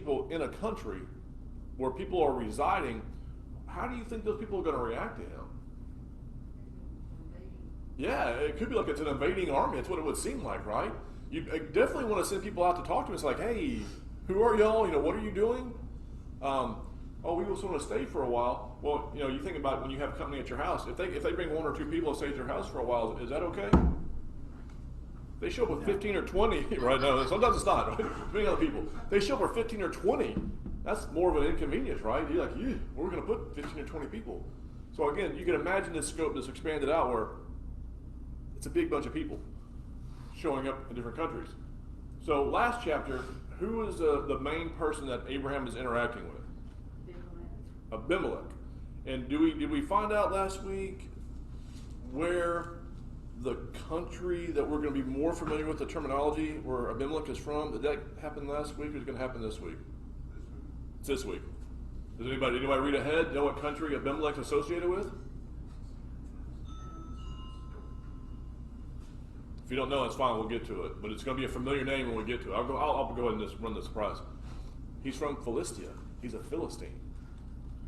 people in a country where people are residing, how do you think those people are going to react to him? Yeah, it could be like it's an invading army. That's what it would seem like, right? You definitely want to send people out to talk to him. It's like, hey, who are y'all? What are you doing? Oh, we just want to stay for a while. Well, you think about when you have company at your house. If they bring 1 or 2 people and stay at your house for a while, is that okay? They show up with 15 or 20 right now. Sometimes it's not, right? Depending on the people. They show up with 15 or 20. That's more of an inconvenience, right? You're like, we're going to put 15 or 20 people. So again, you can imagine this scope that's expanded out where it's a big bunch of people showing up in different countries. So last chapter, who is the main person that Abraham is interacting with? Abimelech. And did we find out last week where the country that we're going to be more familiar with the terminology where Abimelech is from? Did that happen last week or is it going to happen this week? It's this week. Does anybody read ahead, know what country Abimelech is associated with? If you don't know, that's fine, we'll get to it. But it's going to be a familiar name when we get to it. I'll go ahead and just run the surprise. He's from Philistia. He's a Philistine.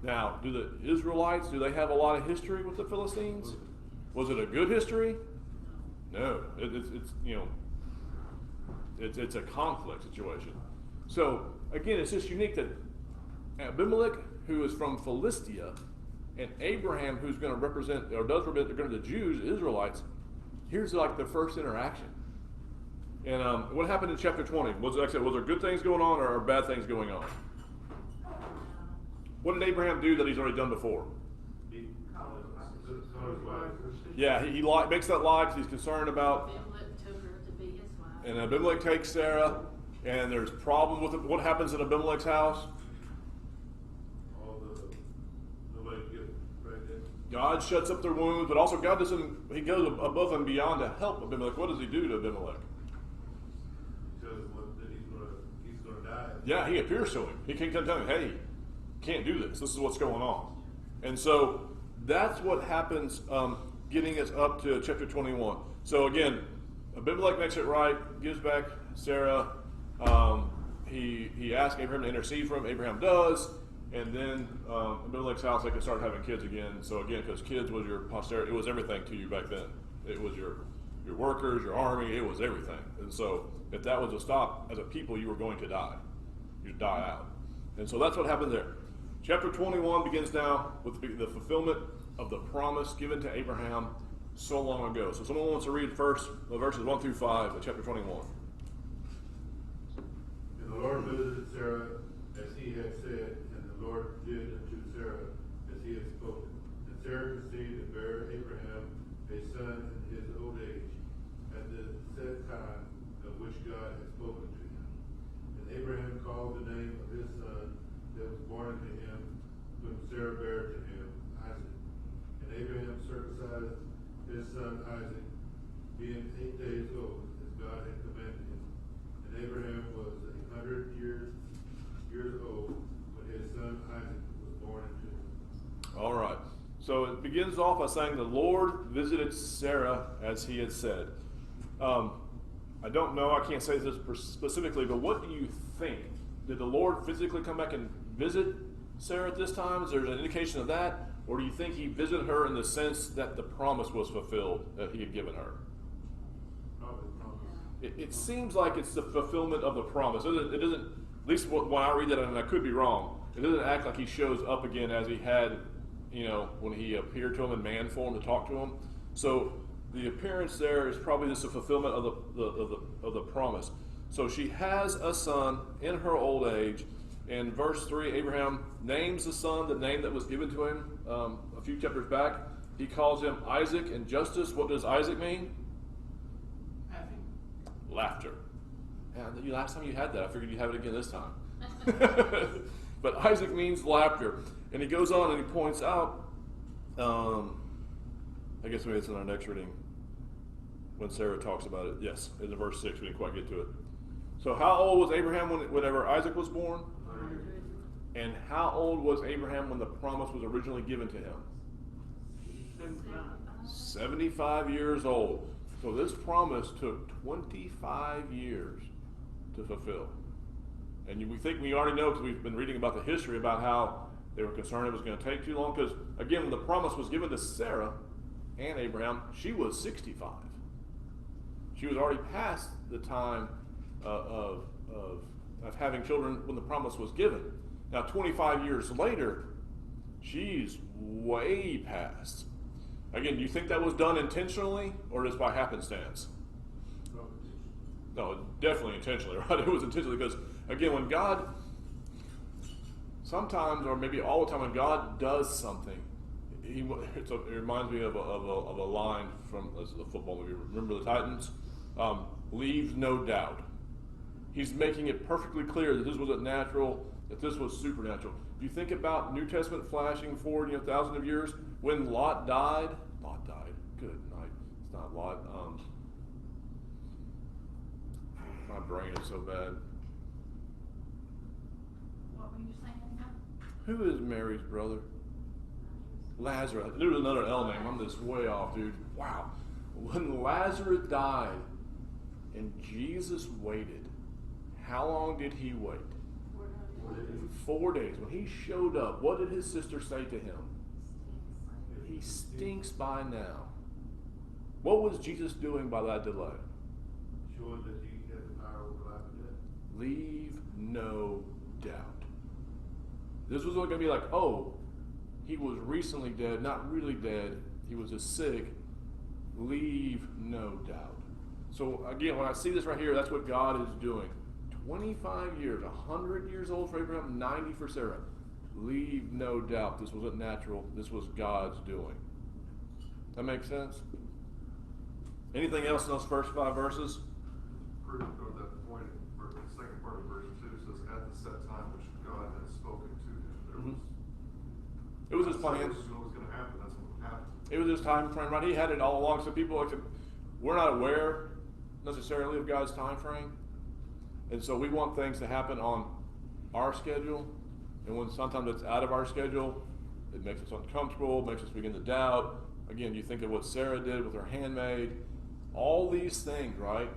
Now, do the Israelites, do they have a lot of history with the Philistines? Was it a good history? No. It's a conflict situation. So, again, it's just unique that Abimelech, who is from Philistia, and Abraham, who's going to represent, or does represent the Jews, Israelites, here's like the first interaction. And what happened in chapter 20? Was there good things going on or bad things going on? What did Abraham do that he's already done before? Yeah, he makes that lie because he's concerned about. Abimelech took her to be his wife. And Abimelech takes Sarah, and there's problems with it. What happens in Abimelech's house? Nobody gets pregnant. God shuts up their wounds, but also God doesn't. He goes above and beyond to help Abimelech. What does he do to Abimelech? He tells him that he's going to die. Yeah, he appears to him. He can tell him, hey, can't do this. This is what's going on. And so that's what happens getting us up to chapter 21. So again, Abimelech makes it right, gives back Sarah. He asks Abraham to intercede for him. Abraham does. And then Abimelech's house, they can start having kids again. So again, because kids was your posterity, it was everything to you back then. It was your workers, your army, it was everything. And so if that was to stop, as a people, you were going to die. You'd die out. And so that's what happened there. Chapter 21 begins now with the fulfillment of the promise given to Abraham so long ago. So someone wants to read first verses 1 through 5 of chapter 21. And the Lord visited Sarah as he had said, and the Lord did unto Sarah as he had spoken. And Sarah conceived and bare Abraham a son in his old age, at the set time of which God had spoken to him. And Abraham called the name of his son that was born unto him, whom Sarah bare to him, Isaac. And Abraham circumcised his son Isaac, being 8 days old, as God had commanded him. And Abraham was 100 years old when his son Isaac was born unto him. All right. So it begins off by saying the Lord visited Sarah as he had said. I don't know, I can't say this specifically, but what do you think? Did the Lord physically come back and visit Sarah at this time? Is there an indication of that? Or do you think he visited her in the sense that the promise was fulfilled that he had given her? Probably promise. It seems like it's the fulfillment of the promise. It doesn't, at least when I read that, and I could be wrong, it doesn't act like he shows up again as he had, when he appeared to him in man form to talk to him. So the appearance there is probably just a fulfillment of the promise. So she has a son in her old age. In verse 3, Abraham names the son, the name that was given to him a few chapters back. He calls him Isaac in justice. What does Isaac mean? Happy. Laughter. Yeah, last time you had that, I figured you'd have it again this time. But Isaac means laughter. And he goes on and he points out, I guess maybe it's in our next reading when Sarah talks about it. Yes, in the verse 6, we didn't quite get to it. So how old was Abraham whenever Isaac was born? 100. And how old was Abraham when the promise was originally given to him? 75 years old. So this promise took 25 years to fulfill. And we think we already know because we've been reading about the history about how they were concerned it was going to take too long. Because again, when the promise was given to Sarah and Abraham, she was 65. She was already past the time of having children when the promise was given. Now, 25 years later, she's way past. Again, do you think that was done intentionally or just by happenstance? No, definitely intentionally, right? It was intentionally because, again, when God, sometimes or maybe all the time, when God does something, it reminds me of a line from the football movie. Remember the Titans? Leaves no doubt. He's making it perfectly clear that this wasn't natural, that this was supernatural. If you think about New Testament flashing forward, thousands of years, when Lot died. Good night. It's not Lot. My brain is so bad. What were you saying now? Who is Mary's brother? Lazarus. There was another L name. I'm just way off, dude. Wow. When Lazarus died and Jesus waited, how long did he wait? 4 days. 4 days. When he showed up, what did his sister say to him? He stinks by now. What was Jesus doing by that delay? Showing that he has the power over life and death. Leave no doubt. This was going to be like, oh, he was recently dead, not really dead. He was just sick. Leave no doubt. So again, when I see this right here, that's what God is doing. 25 years, 100 years old for Abraham, 90 for Sarah. Leave no doubt this wasn't natural. This was God's doing. That makes sense? Anything else in those first 5 verses? Proof of that point, the second part of verse 2 says, at the set time which God has spoken to him. It was his plan. This is what was going to happen. That's what happened. It was his time frame, right? He had it all along. So people like we're not aware necessarily of God's time frame. And so we want things to happen on our schedule. And when sometimes it's out of our schedule, it makes us uncomfortable, makes us begin to doubt. Again, you think of what Sarah did with her handmaid. All these things, right?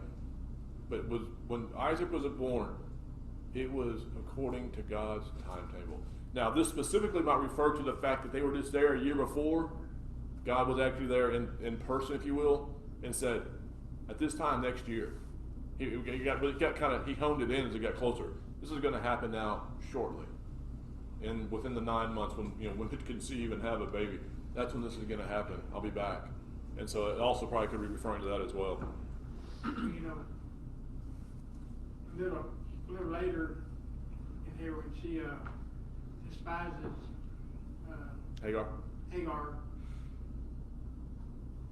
But when Isaac was born, it was according to God's timetable. Now, this specifically might refer to the fact that they were just there a year before. God was actually there in person, if you will, and said, at this time next year, he honed it in as it got closer. This is going to happen now shortly, and within the 9 months when it conceive and have a baby, that's when this is going to happen. I'll be back, and so it also probably could be referring to that as well. A little later in here when she despises Hagar.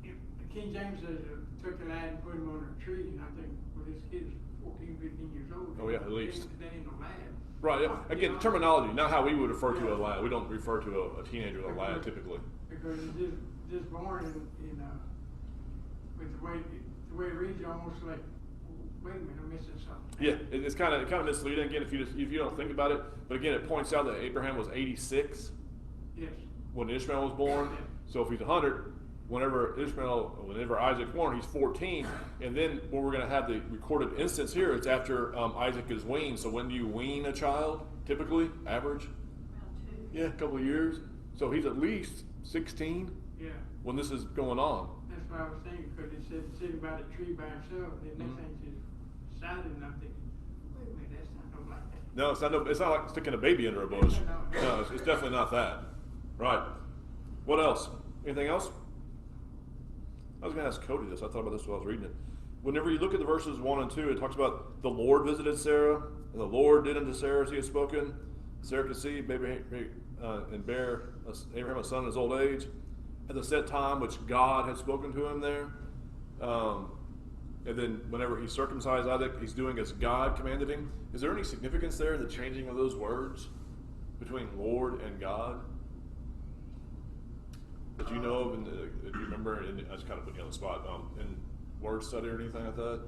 The King James says took the lad and put him on a tree, and I think this kid is 14, 15 years old. Oh yeah, at least. That ain't no lad. Right. Yeah. Again, terminology, not how we would refer to a lad. We don't refer to a teenager as a lad typically. Because it's just born in with the way it reads, almost like, wait a minute, I'm missing something. Yeah, it's kind of misleading again if you don't think about it. But again, it points out that Abraham was 86 Yes. when Ishmael was born. So if he's 100, whenever Isaac's born, he's 14. And then when we're going to have the recorded instance here, it's after Isaac is weaned. So when do you wean a child? Typically, average? Around 2. Yeah, a couple of years. So he's at least 16 Yeah. when this is going on. That's what I was thinking, because it said sitting by the tree by himself, and the next thing she's silent, and I'm thinking, wait a minute, that's not no like that. No, it's not like sticking a baby under a bush. No, it's definitely not that. Right. What else? Anything else? I was going to ask Cody this. I thought about this while I was reading it. Whenever you look at the verses 1 and 2, it talks about the Lord visited Sarah, and the Lord did unto Sarah as he had spoken. Sarah conceived, and bare Abraham a son in his old age, at the set time which God had spoken to him there. And then whenever he circumcised Isaac, he's doing as God commanded him. Is there any significance there in the changing of those words between Lord and God that you know of, and that you remember? And I just kind of put you on the spot in word study or anything like that.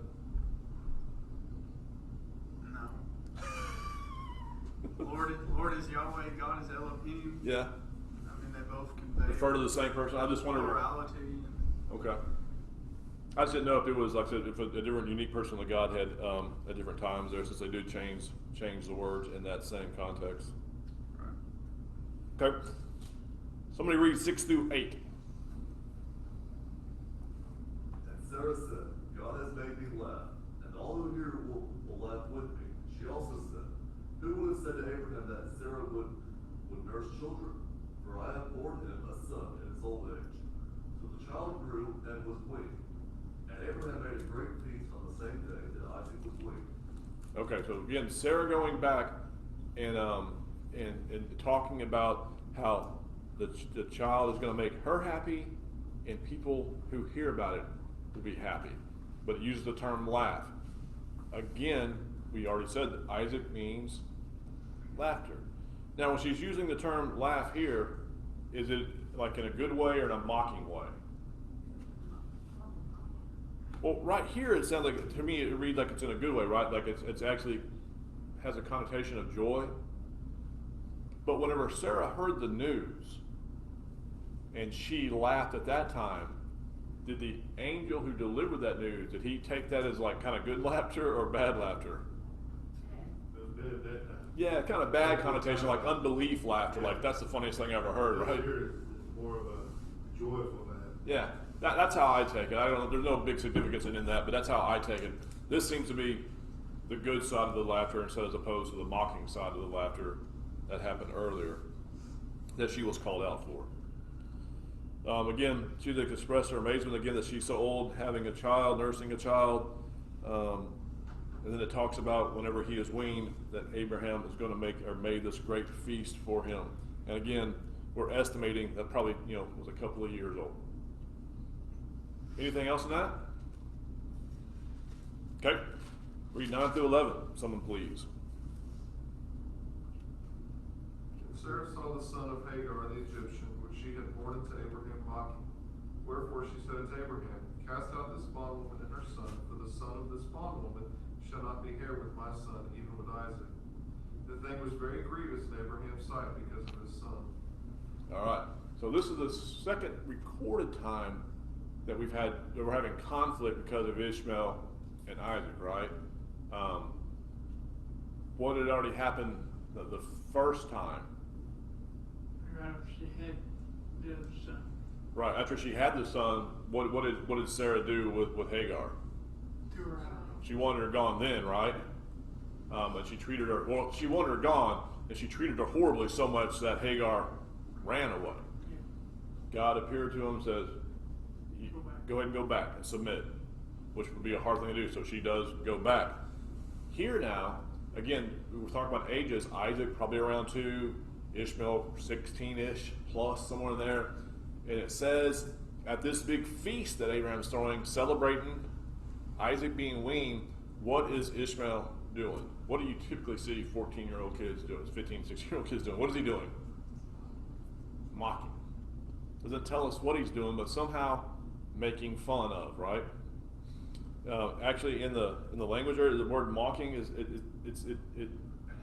No. Lord is Yahweh, God is Elohim. Yeah. I mean, they both convey Refer to the same person. I just wondered. plurality. Okay. I just didn't know if it was, like I said, if a different unique person of the Godhead at different times there, since they do change the words in that same context. Right. Okay. Somebody read 6 through 8. And Sarah said, God has made me laugh, and all who hear it will laugh with me. She also said, who would have said to Abraham that Sarah would nurse children? For I have borne him a son in his old age. So the child grew and was weaned. And Abraham made a great feast on the same day that Isaac was weaned. Okay, so again, Sarah going back and talking about how the child is going to make her happy, and people who hear about it will be happy. But it uses the term laugh. Again, we already said that Isaac means laughter. Now, when she's using the term laugh here, is it like in a good way or in a mocking way? Well, right here it sounds like, to me, it reads like it's in a good way, right? Like it's actually has a connotation of joy. But whenever Sarah heard the news and she laughed at that time, did the angel who delivered that news, did he take that as like kind of good laughter or bad laughter? It was bad at that time. Yeah, kind of bad connotation, like unbelief laughter. Like that's the funniest thing I ever heard, right? Here it's more of a joyful laugh. Yeah, that's how I take it. I don't. There's no big significance in that, but that's how I take it. This seems to be the good side of the laughter instead as opposed to the mocking side of the laughter that happened earlier that she was called out for. Again, she expressed her amazement again that she's so old, having a child, nursing a child. And then it talks about whenever he is weaned that Abraham is going to make or made this great feast for him. And again, we're estimating that probably was a couple of years old. Anything else in that? Okay. Read 9 through 11. Someone please. And Sarah saw the son of Hagar the Egyptian, which she had borne unto Abraham mocking. Wherefore she said unto Abraham, Cast out this bondwoman and her son, for the son of this bondwoman shall not be heir with my son, even with Isaac. The thing was very grievous in Abraham's sight because of his son. All right. So this is the second recorded time that we're having conflict because of Ishmael and Isaac, right? What had already happened the first time? She had the son. Right, after she had the son, what did Sarah do with Hagar? Threw her out. She wanted her gone then, right? And she treated her, well, she wanted her gone, and she treated her horribly so much that Hagar ran away. Yeah. God appeared to him and says, go ahead and go back and submit, which would be a hard thing to do, so she does go back. Here now, again, we were talking about ages, Isaac probably around 2, Ishmael 16-ish plus, somewhere in there. And it says, at this big feast that Abraham's throwing, celebrating Isaac being weaned, what is Ishmael doing? What do you typically see 14-year-old kids doing, 15, 16-year-old kids doing? What is he doing? Mocking. Doesn't tell us what he's doing, but somehow making fun of, right? Actually, in the language area, the word mocking is it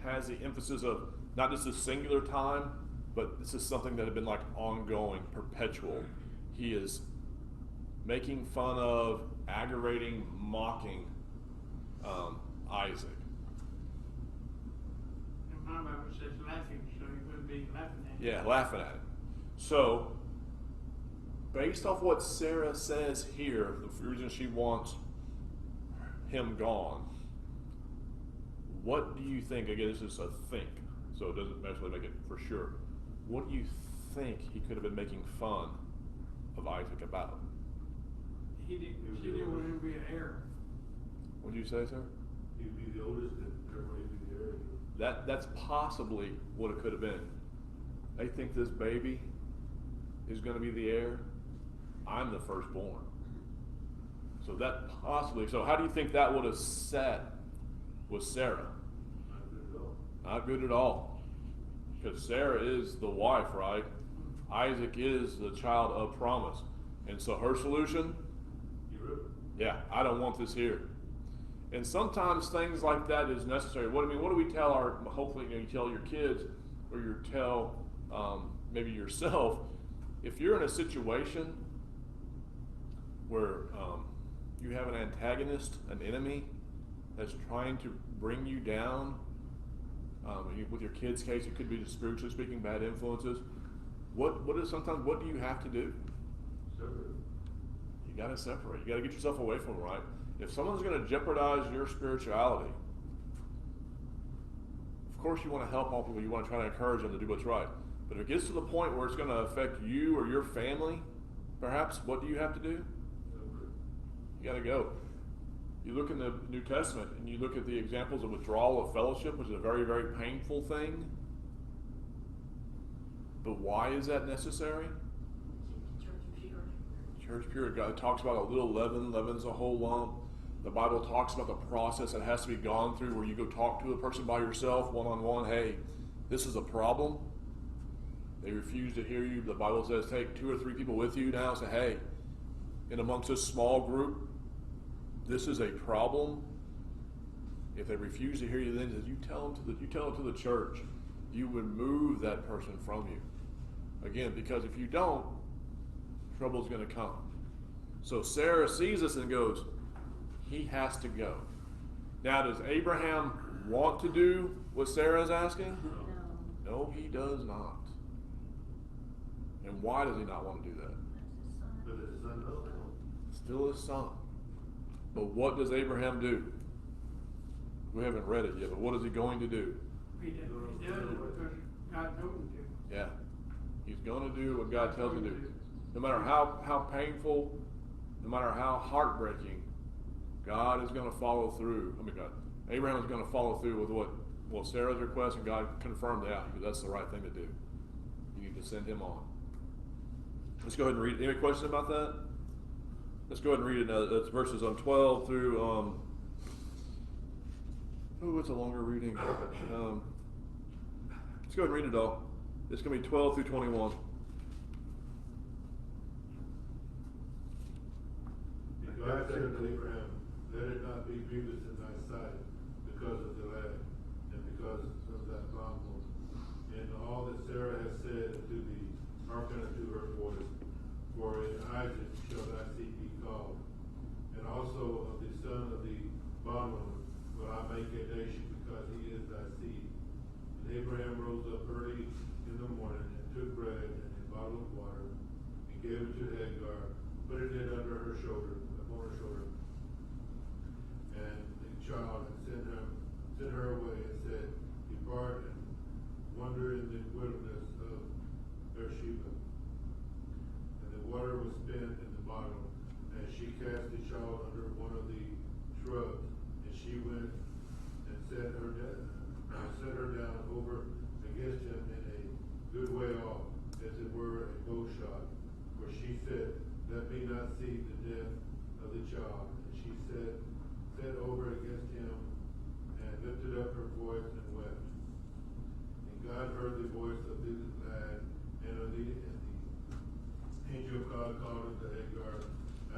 has the emphasis of not just a singular time, but this is something that had been like ongoing, perpetual. He is making fun of, aggravating, mocking Isaac. And my Bible says laughing, so he wouldn't be laughing at it. Yeah, laughing at it. So, based off what Sarah says here, the reason she wants him gone, what do you think? Again, this is a think, so it doesn't necessarily make it for sure. What do you think he could have been making fun of Isaac about? She didn't want him to be an heir. What did you say, sir? He'd be the oldest and everybody would be the heir. That's possibly what it could have been. They think this baby is going to be the heir. I'm the firstborn. So that possibly. So how do you think that would have sat with Sarah? Not good at all. Not good at all. Because Sarah is the wife, right? Isaac is the child of promise. And so her solution, yeah, I don't want this here. And sometimes things like that is necessary. What do we tell hopefully you tell your kids, or you tell maybe yourself, if you're in a situation where you have an antagonist, an enemy that's trying to bring you down. With your kids' case, it could be just spiritually speaking, bad influences. What do you have to do? Separate. You got to separate. You got to get yourself away from them, right? If someone's going to jeopardize your spirituality, of course you want to help all people. You want to try to encourage them to do what's right. But if it gets to the point where it's going to affect you or your family, perhaps, what do you have to do? Separate. You got to go. You look in the New Testament and you look at the examples of withdrawal of fellowship, which is a very, very painful thing. But why is that necessary? Church pure. Church pure. God talks about a little leaven, leaven's a whole lump. The Bible talks about the process that has to be gone through where you go talk to a person by yourself, one-on-one. Hey, this is a problem. They refuse to hear you. The Bible says take 2 or 3 people with you now. Say, hey, in amongst this small group, this is a problem. If they refuse to hear you, then you tell them to the church. You remove that person from you. Again, because if you don't, trouble's going to come. So Sarah sees this and goes, he has to go. Now, does Abraham want to do what Sarah is asking? No, No, he does not. And why does he not want to do that? that's his son. But his son also. Still his son. But what does Abraham do? We haven't read it yet, but what is he going to do? He does it because God told him to. Yeah. He's going to do what God tells him to do. No matter how painful, no matter how heartbreaking, God is going to follow through. Abraham is going to follow through with what Sarah's request, and God confirmed that because that's the right thing to do. You need to send him on. Let's go ahead and read. Any questions about that? Let's go ahead and read it. That's verses 12 through. It's a longer reading. Let's go ahead and read it all. It's going to be 12 through 21. And God said unto Abraham, let it not be grievous in thy sight because of the lad, and because of that bondwoman. And all that Sarah has said unto thee, hearken unto her voice, for in Isaac shall thy seed be called. And also of the son of the bondwoman will I make a nation, because he is thy seed. And Abraham rose up early in the morning, and took bread and a bottle of water, and gave it to Hagar, putting it under her shoulder, upon her shoulder. And the child, and sent her away, and said, depart and wander in the wilderness of Beersheba. And the water was spent in the bottle, and she cast the child under one of the shrubs, and she went and set her down over against him in a good way off, as it were a bow shot. For she said, let me not see the death of the child. And she set over against him, and lifted up her voice and wept. And God heard the voice of the lad, and the angel of God called unto Hagar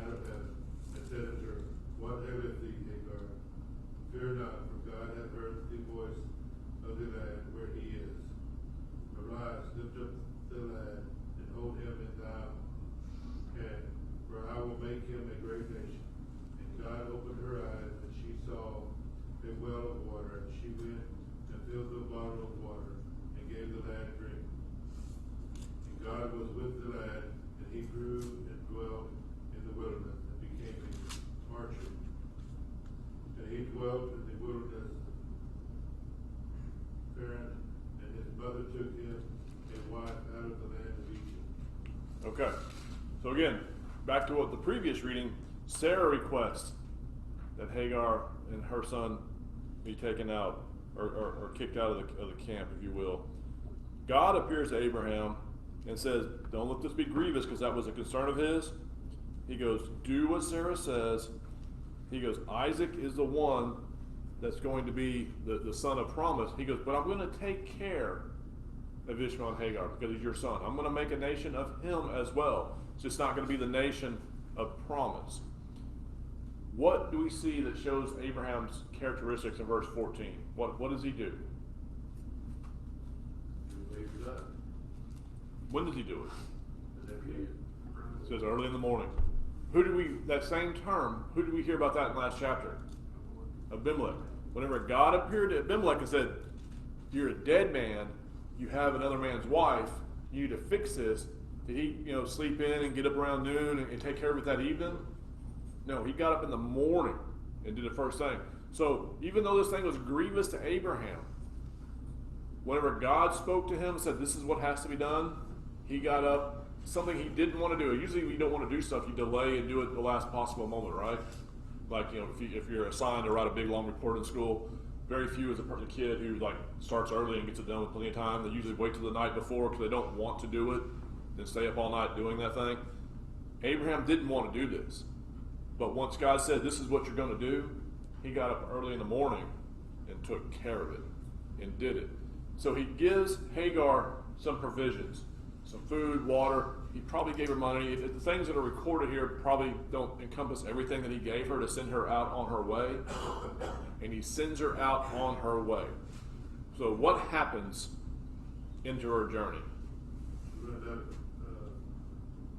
out of heaven, and said unto her, what aileth thee, Hagar? Fear not, for God hath heard the voice of the lad where he is. Arise, lift up the lad, and hold him in thy hand, for I will make him a great nation. And God opened her eyes, and she saw a well of water, and she went and filled the bottle of water, and gave the lad drink. And God was with the lad, and he grew and dwelt in the wilderness, and became a archer. And he dwelt in the wilderness, and his mother took him a wife out of the land of Egypt. Okay. So again, back to what the previous reading, Sarah requests that Hagar and her son be taken out or kicked out of the camp, if you will. God appears to Abraham and says, don't let this be grievous, because that was a concern of his. He goes, do what Sarah says. He goes, Isaac is the one that's going to be the son of promise. He goes, but I'm going to take care of Ishmael and Hagar because he's your son. I'm going to make a nation of him as well. It's just not going to be the nation of promise. What do we see that shows Abraham's characteristics in verse 14? What does he do? He wakes up, When does he do it? and then he It says early in the morning. that same term, who did we hear about that in the last chapter? Abimelech. Whenever God appeared to Abimelech and said, you're a dead man, you have another man's wife, you need to fix this. Did he, sleep in and get up around noon and take care of it that evening? No, he got up in the morning and did the first thing. So even though this thing was grievous to Abraham, whenever God spoke to him and said, this is what has to be done, he got up, something he didn't want to do. Usually when you don't want to do stuff, you delay and do it at the last possible moment, right? Like, if you're assigned to write a big, long report in school, very few is a kid who, starts early and gets it done with plenty of time. They usually wait till the night before because they don't want to do it and stay up all night doing that thing. Abraham didn't want to do this. But once God said, this is what you're going to do, he got up early in the morning and took care of it and did it. So he gives Hagar some provisions, some food, water. He probably gave her money. The things that are recorded here probably don't encompass everything that he gave her to send her out on her way. And he sends her out on her way. So what happens into her journey?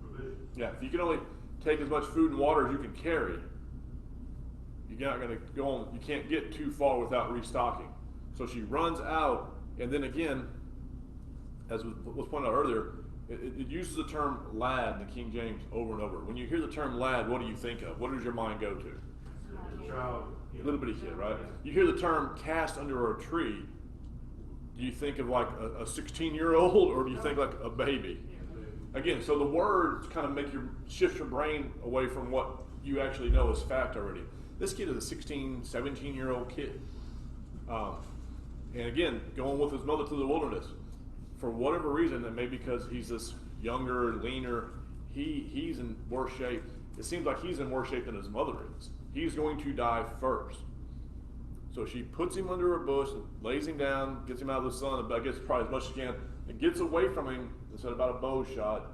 Provision. Yeah, if you can only take as much food and water as you can carry, you're not going to go on. You can't get too far without restocking. So she runs out, and then again, as was pointed out earlier, it uses the term lad in the King James over and over. When you hear the term lad, what do you think of? What does your mind go to? Child. A little bitty kid, right? You hear the term cast under a tree, do you think of like a 16-year-old, or do you think like a baby? Again, so the words kind of shift your brain away from what you actually know as fact already. This kid is a 16, 17-year-old kid. And again, going with his mother to the wilderness. For whatever reason, and maybe because he's this younger, leaner, he's in worse shape. It seems like he's in worse shape than his mother is. He's going to die first. So she puts him under a bush, lays him down, gets him out of the sun, I guess probably as much as she can, and gets away from him instead about a bow shot,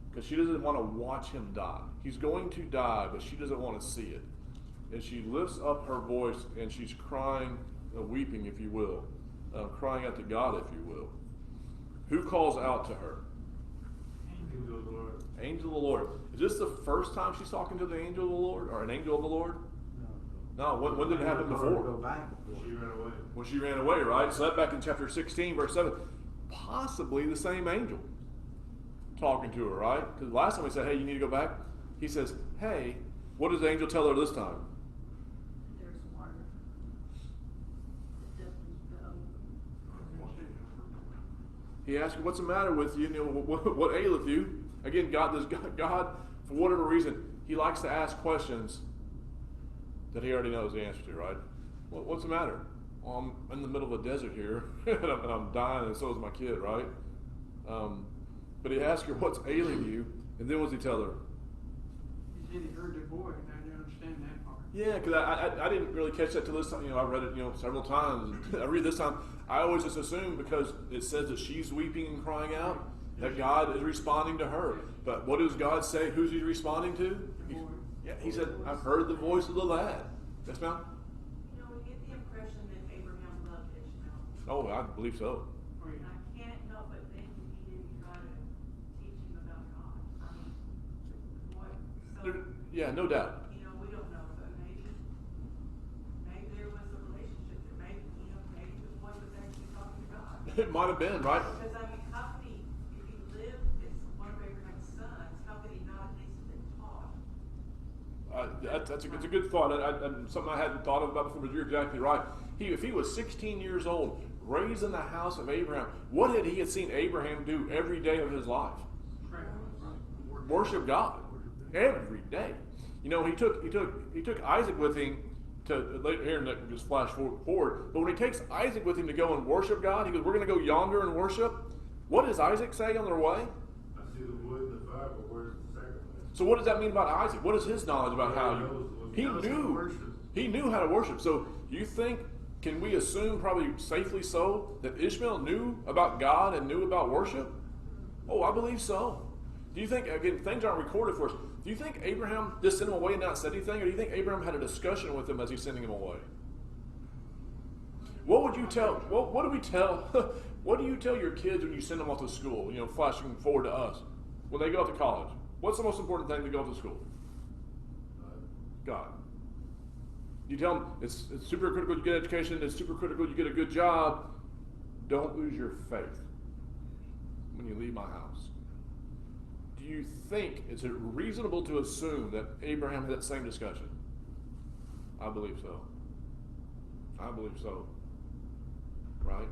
because she doesn't want to watch him die. He's going to die, but she doesn't want to see it. And she lifts up her voice, and she's crying, weeping, if you will, crying out to God, if you will. Who calls out to her? Angel of the Lord. Angel of the Lord. Is this the first time she's talking to the angel of the Lord, or an angel of the Lord? No. When did it happen before? She ran away. When she ran away, right? So that back in chapter 16, verse 7. Possibly the same angel talking to her, right? Because last time he said, hey, you need to go back. He says, hey, what does the angel tell her this time? There's water. It doesn't go. He asked her, what's the matter with you? What aileth you? Again, God, for whatever reason, he likes to ask questions that he already knows the answer to, right? What's the matter? Well, I'm in the middle of a desert here, and I'm dying, and so is my kid, right? But he asked her, what's ailing you? And then what does he tell her? He said he heard the voice, and I didn't understand that part. Yeah, because I didn't really catch that till this time. I read it, several times. I read this time. I always just assume because it says that she's weeping and crying out, that God is responding to her. But what does God say? Who's he responding to? He said, I've heard the voice of the lad. Yes, ma'am? We get the impression that Abraham loved Ishmael. Oh, I believe so. Oh, And yeah. I can't help but think he didn't try to teach him about God. I mean, Yeah, no doubt. we don't know, but maybe there was a relationship that maybe the boy was actually talking to God. It might have been, right? Because how could he, if he lived as one of Abraham's sons, how could he not at least have been taught? It's a good thought. Something I hadn't thought about before, but you're exactly right. If he was 16 years old, raised in the house of Abraham, what had he seen Abraham do every day of his life? Right. Worship God every day. He took Isaac with him to later here, and just flash forward. But when he takes Isaac with him to go and worship God, he goes, "We're going to go yonder and worship." What does Isaac say on their way? I see the wood and the fire, but where's the sacrifice? So what does that mean about Isaac? What is his knowledge about how he knows how to worship. He knew how to worship. So do you think, can we assume, probably safely so, that Ishmael knew about God and knew about worship? Oh, I believe so. Do you think, again, things aren't recorded for us, do you think Abraham just sent him away and not said anything, or do you think Abraham had a discussion with him as he's sending him away? What would you tell, what do we tell, what do you tell your kids when you send them off to school, flashing forward to us, when they go out to college? What's the most important thing to go to school? God. You tell them it's super critical you get education, it's super critical you get a good job. Don't lose your faith when you leave my house. Do you think, is it reasonable to assume that Abraham had that same discussion? I believe so. I believe so. Right?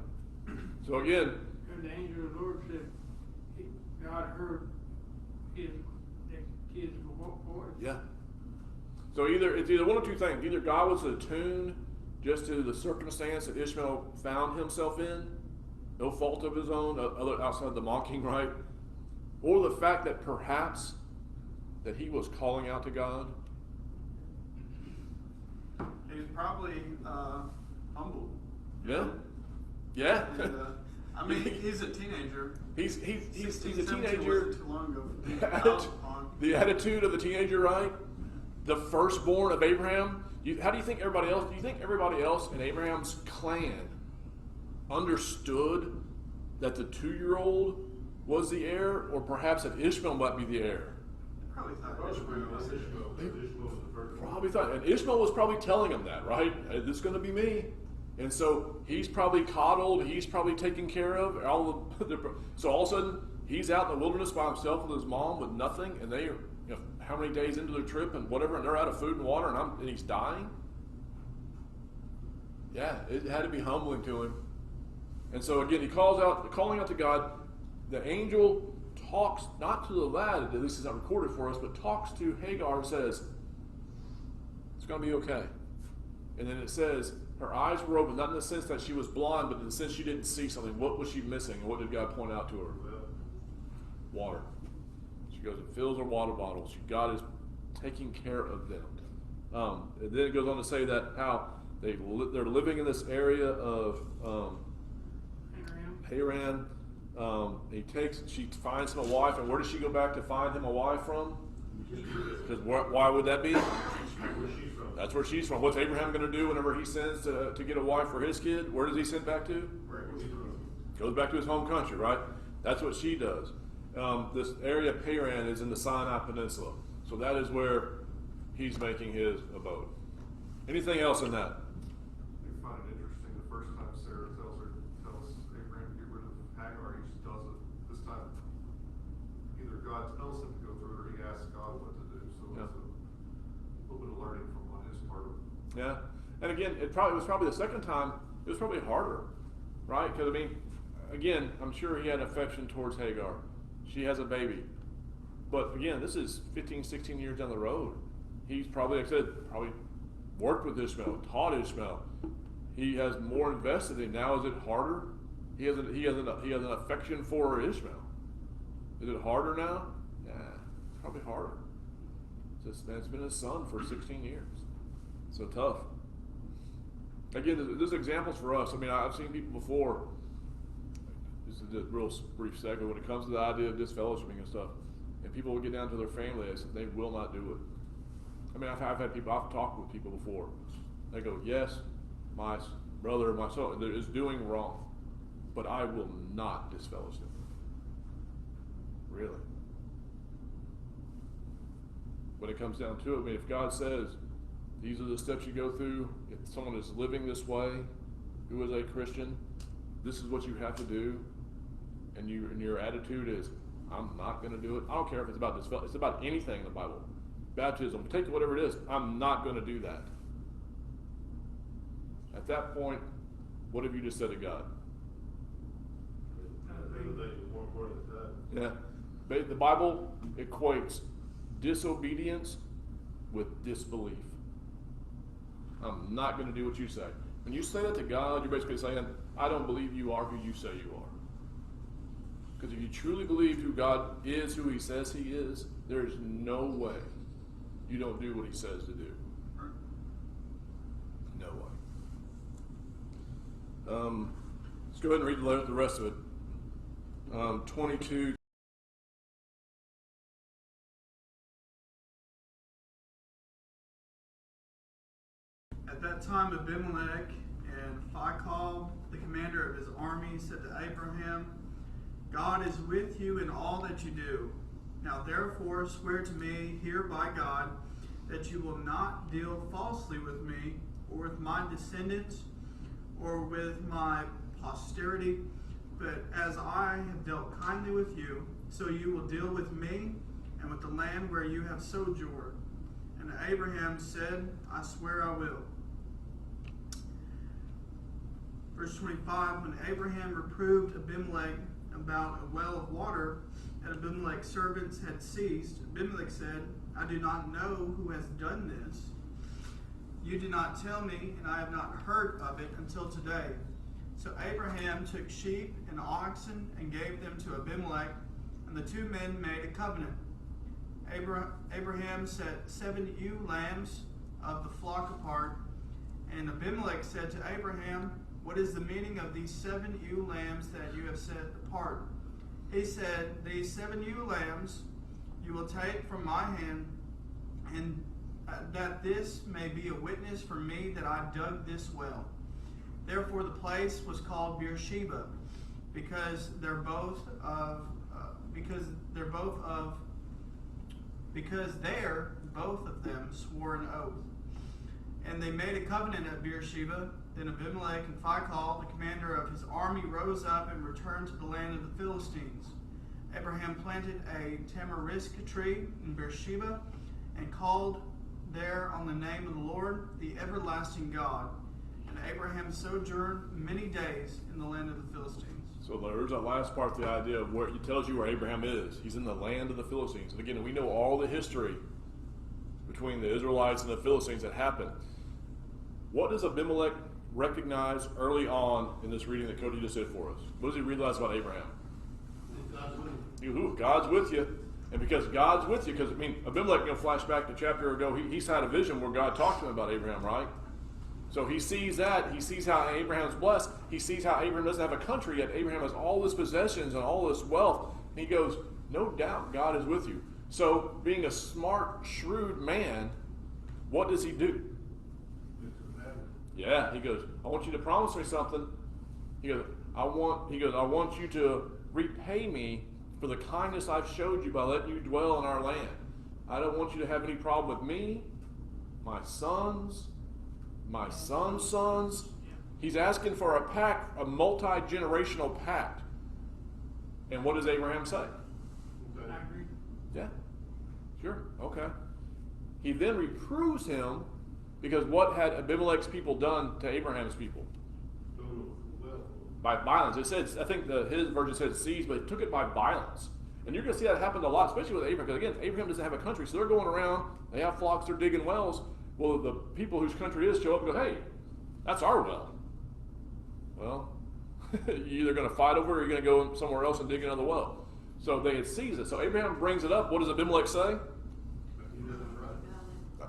So again, And the angel of the Lord said, God heard the kid's voice. yeah. So it's either one of two things. Either God was attuned just to the circumstance that Ishmael found himself in, no fault of his own, other outside the mocking, right? Or the fact that perhaps that he was calling out to God. He was probably humbled. Yeah. Yeah. And, I mean, he's a teenager. He's 16, a 17 teenager. wasn't too long ago. The attitude of the teenager, right? The firstborn of Abraham. How do you think everybody else? Do you think everybody else in Abraham's clan understood that the 2-year-old was the heir, or perhaps that Ishmael might be the heir? Probably thought Probably Ishmael was Ishmael, because Ishmael was the first one. Probably thought, and Ishmael was probably telling him that, right? Hey, this is going to be me, and so he's probably coddled. He's probably taken care of. So all of a sudden, he's out in the wilderness by himself with his mom with nothing, and they are, how many days into their trip and whatever, and they're out of food and water, and he's dying. Yeah, it had to be humbling to him. And so again, he calling out to God. The angel talks not to the lad, at least it's not recorded for us, but talks to Hagar and says, it's going to be okay. And then it says, her eyes were open, not in the sense that she was blind, but in the sense she didn't see something. What was she missing? And what did God point out to her? Water. She goes and fills her water bottles. God is taking care of them. And then it goes on to say that how they're living in this area of Haran. She finds him a wife, and where does she go back to find him a wife from? Because why would that be? That's where she's from. What's Abraham going to do whenever he sends to get a wife for his kid? Where does he send back to? Goes back to his home country, right? That's what she does. This area of Haran is in the Sinai Peninsula. So that is where he's making his abode. Anything else in that? I find it interesting, the first time Sarah tells Abraham to get rid of Hagar, he just does it. This time, either God tells him to go through it, or he asks God what to do. So Yeah. it's a little bit of learning from on his part. Yeah, and again, it was probably the second time. It was probably harder, right? Because again, I'm sure he had affection towards Hagar. She has a baby, but again, this is 15, 16 years down the road. He's probably, like I said, probably worked with Ishmael, taught Ishmael. He has more invested in. Now, is it harder? He has an affection for Ishmael. Is it harder now? Yeah, it's probably harder. It's been his son for 16 years. So tough. Again, there's examples for us. I've seen people before. This is a real brief segue when it comes to the idea of disfellowshipping and stuff. And people will get down to their family and they will not do it. I've talked with people before. They go, yes, my brother, my son is doing wrong, but I will not disfellowship. Really? When it comes down to it, if God says, these are the steps you go through, if someone is living this way, who is a Christian, this is what you have to do, and your attitude is, I'm not going to do it. I don't care if it's about disfellowship. It's about anything in the Bible. Baptism, take whatever it is. I'm not going to do that. At that point, what have you just said to God? More important than that. Yeah. The Bible equates disobedience with disbelief. I'm not going to do what you say. When you say that to God, you're basically saying, I don't believe you are who you say you are. Because if you truly believe who God is, who he says he is, there is no way you don't do what he says to do. No way. Let's go ahead and read the rest of it. 22. At that time, Abimelech and Phicol, the commander of his army, said to Abraham, God is with you in all that you do. Now therefore swear to me here by God that you will not deal falsely with me, or with my descendants, or with my posterity, but as I have dealt kindly with you, so you will deal with me and with the land where you have sojourned. And Abraham said, I swear I will. Verse 25, when Abraham reproved Abimelech about a well of water that Abimelech's servants had seized, Abimelech said, I do not know who has done this. You did not tell me, and I have not heard of it until today. So Abraham took sheep and oxen and gave them to Abimelech, and the two men made a covenant. Abraham set 7 ewe lambs of the flock apart, and Abimelech said to Abraham, what is the meaning of these 7 ewe lambs that you have set apart? He said, these 7 ewe lambs you will take from my hand, and that this may be a witness for me that I dug this well. Therefore the place was called Beersheba, because there both of them swore an oath. And they made a covenant at Beersheba. Then Abimelech and Phicol, the commander of his army, rose up and returned to the land of the Philistines. Abraham planted a tamarisk tree in Beersheba and called there on the name of the Lord, the everlasting God. And Abraham sojourned many days in the land of the Philistines. So there's that last part, the idea of where he tells you where Abraham is. He's in the land of the Philistines. And again, we know all the history between the Israelites and the Philistines that happened. What does Abimelech recognize early on in this reading that Cody just did for us? What does he realize about Abraham? God's with you. And because God's with you, because Abimelech, flash back to a chapter ago, he's had a vision where God talked to him about Abraham, right? So he sees that. He sees how Abraham's blessed. He sees how Abraham doesn't have a country, yet Abraham has all this possessions and all this wealth. And he goes, no doubt God is with you. So being a smart, shrewd man, what does he do? Yeah, he goes, I want you to promise me something. He goes, I want you to repay me for the kindness I've showed you by letting you dwell in our land. I don't want you to have any problem with me, my sons, my sons' sons. He's asking for a pact, a multi-generational pact. And what does Abraham say? I agree. Yeah, sure, okay. He then reproves him because what had Abimelech's people done to Abraham's people? By violence. It says, I think his version said seized, but it took it by violence. And you're going to see that happen a lot, especially with Abraham, because again, Abraham doesn't have a country, so they're going around, they have flocks, they're digging wells. Well, the people whose country is show up and go, hey, that's our well. Well, you're either going to fight over it or you're going to go somewhere else and dig another well. So they had seized it. So Abraham brings it up. What does Abimelech say?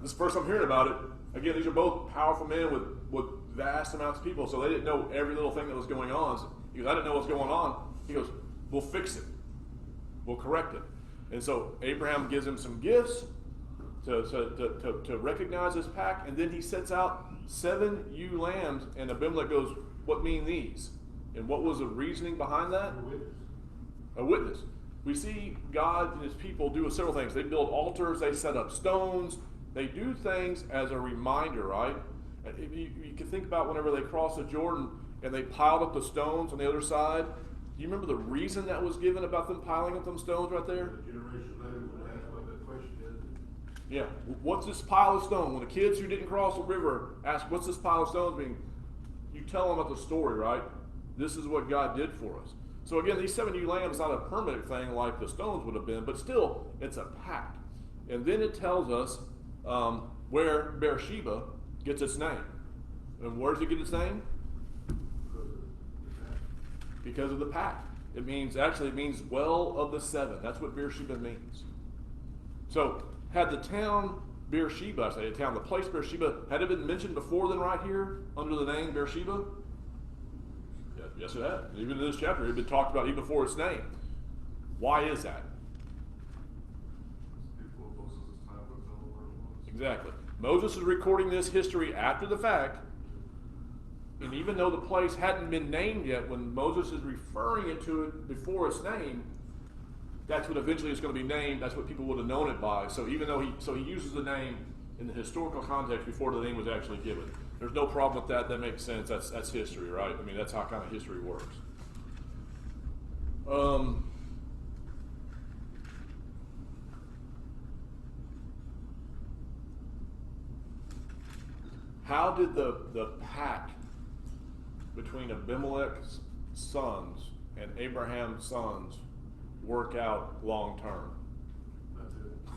This is the first I'm hearing about it. Again, these are both powerful men with vast amounts of people, so they didn't know every little thing that was going on. So he goes, I didn't know what's going on. He goes, we'll fix it. We'll correct it. And so Abraham gives him some gifts to recognize this pact, and then he sets out 7 ewe lambs, and Abimelech goes, what mean these? And what was the reasoning behind that? A witness. We see God and his people do several things. They build altars, they set up stones, they do things as a reminder, right? You can think about whenever they crossed the Jordan and they piled up the stones on the other side. Do you remember the reason that was given about them piling up them stones right there? The generation later will ask what the question is. Yeah. What's this pile of stone? When the kids who didn't cross the river ask, what's this pile of stones mean? You tell them about the story, right? This is what God did for us. So again, these 7 ewe lambs is not a permanent thing like the stones would have been, but still, it's a pact. And then it tells us where Beersheba gets its name. And where does it get its name? Because of the pact. It means well of the 7. That's what Beersheba means. So, had the town Beersheba, the place Beersheba, had it been mentioned before then right here, under the name Beersheba? Yes, it had. Even in this chapter, it had been talked about even before its name. Why is that? Before Moses' time, but tell them where it was. Exactly. Moses is recording this history after the fact, and even though the place hadn't been named yet, when Moses is referring it to it before its name, that's what eventually it's going to be named. That's what people would have known it by. So even though he uses the name in the historical context before the name was actually given. There's no problem with that. That makes sense. That's history, right? I mean, that's how kind of history works. How did the pact between Abimelech's sons and Abraham's sons work out long term?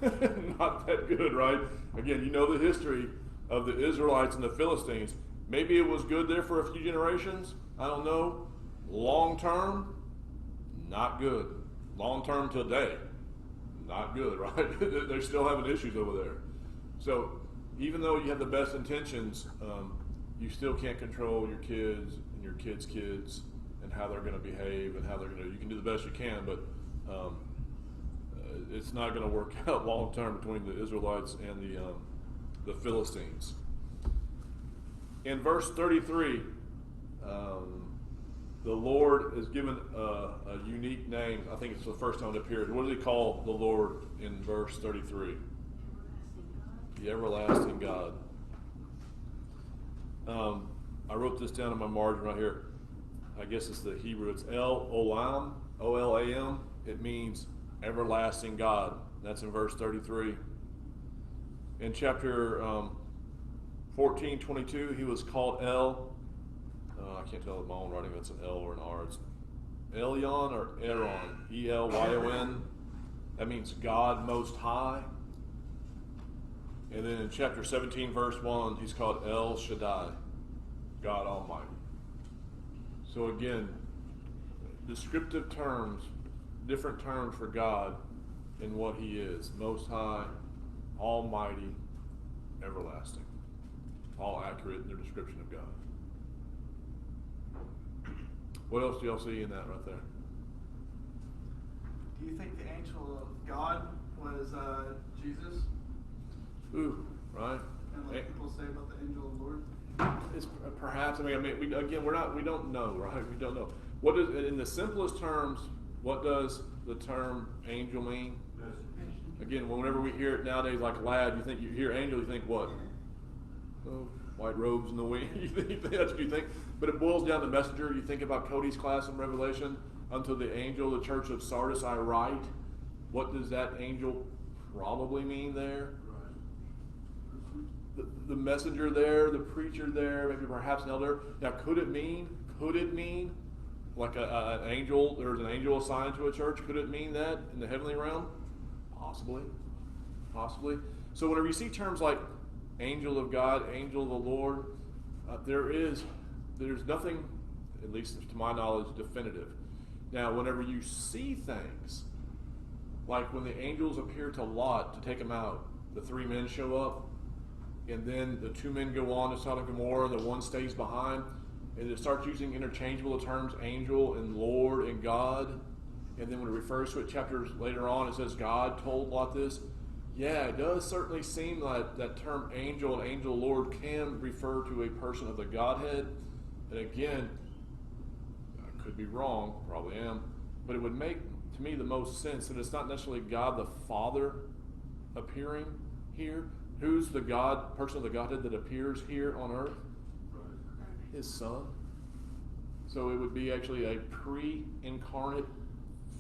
That's it. Not that good, right? Again, you know the history of the Israelites and the Philistines. Maybe it was good there for a few generations. I don't know. Long term, not good. Long term today, not good, right? They're still having issues over there. So even though you have the best intentions, you still can't control your kids and your kids' kids and how they're going to behave and how they're going to. You can do the best you can, but it's not going to work out long term between the Israelites and the Philistines. In verse 33, the Lord is given a unique name. I think it's the first time it appears. What does he call the Lord in verse 33? The everlasting God. I wrote this down in my margin right here. I guess it's the Hebrew. It's El Olam, O-L-A-M. It means everlasting God. That's in verse 33. In chapter 14:22, he was called El. I can't tell with my own writing if it's an L or an R. It's Elyon or Aaron. E-L-Y-O-N. That means God Most High. And then in chapter 17, verse 1, he's called El Shaddai, God Almighty. So again, descriptive terms, different terms for God and what he is. Most High, Almighty, Everlasting. All accurate in their description of God. What else do y'all see in that right there? Do you think the angel of God was Jesus? Ooh, right? And like people say about the angel of the Lord? It's perhaps. We don't know, right? We don't know. What does, in the simplest terms, what does the term angel mean? Again, whenever we hear it nowadays, like lad, you hear angel, you think what? Oh, white robes in the wind. That's what you think. But it boils down to messenger. You think about Cody's class in Revelation. Unto the angel of the church of Sardis I write. What does that angel probably mean there? The messenger there, the preacher there, maybe perhaps an elder. Now, could it mean like an angel? There's an angel assigned to a church. Could it mean that in the heavenly realm? Possibly. So whenever you see terms like angel of God, angel of the Lord, there's nothing, at least to my knowledge, definitive. Now, whenever you see things, like when the angels appear to Lot to take him out, the three men show up, and then the two men go on to Sodom and Gomorrah, the one stays behind, and it starts using interchangeable terms, angel and Lord and God. And then when it refers to it chapters later on, it says God told Lot this. Yeah, it does certainly seem like that term angel and angel Lord can refer to a person of the Godhead. And again, I could be wrong, probably am, but it would make to me the most sense that it's not necessarily God the Father appearing here. Who's the God, person of the Godhead that appears here on earth? His Son. So it would be actually a pre-incarnate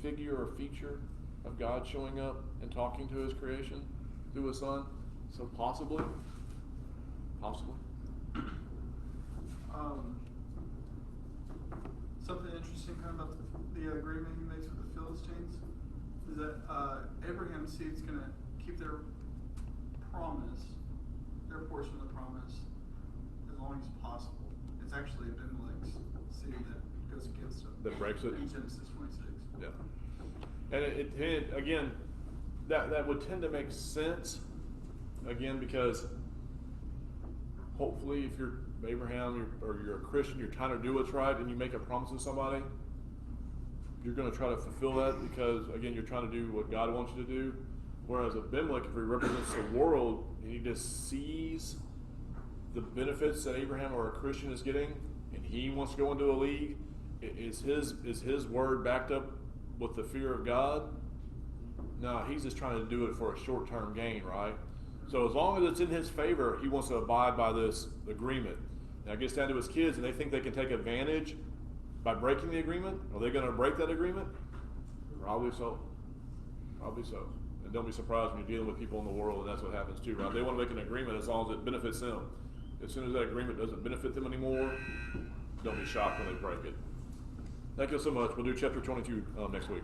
figure or feature of God showing up and talking to his creation through his Son. So possibly. Something interesting kind of about the agreement he makes with the Philistines is that Abraham's seed's going to keep their promise, their portion of the promise, as long as possible. It's actually Abimelech's seed that goes against them. That breaks it? In Genesis 26. Yeah. And it again, that would tend to make sense, again, because hopefully if you're Abraham or you're a Christian, you're trying to do what's right and you make a promise to somebody, you're going to try to fulfill that because, again, you're trying to do what God wants you to do. Whereas Abimelech, if he represents the world and he just sees the benefits that Abraham or a Christian is getting and he wants to go into a league, is his word backed up with the fear of God? No, he's just trying to do it for a short-term gain, right? So as long as it's in his favor, he wants to abide by this agreement. Now it gets down to his kids, and they think they can take advantage by breaking the agreement. Are they going to break that agreement? Probably so. Probably so. And don't be surprised when you're dealing with people in the world, and that's what happens too, right? They want to make an agreement as long as it benefits them. As soon as that agreement doesn't benefit them anymore, don't be shocked when they break it. Thank you so much. We'll do chapter 22 next week.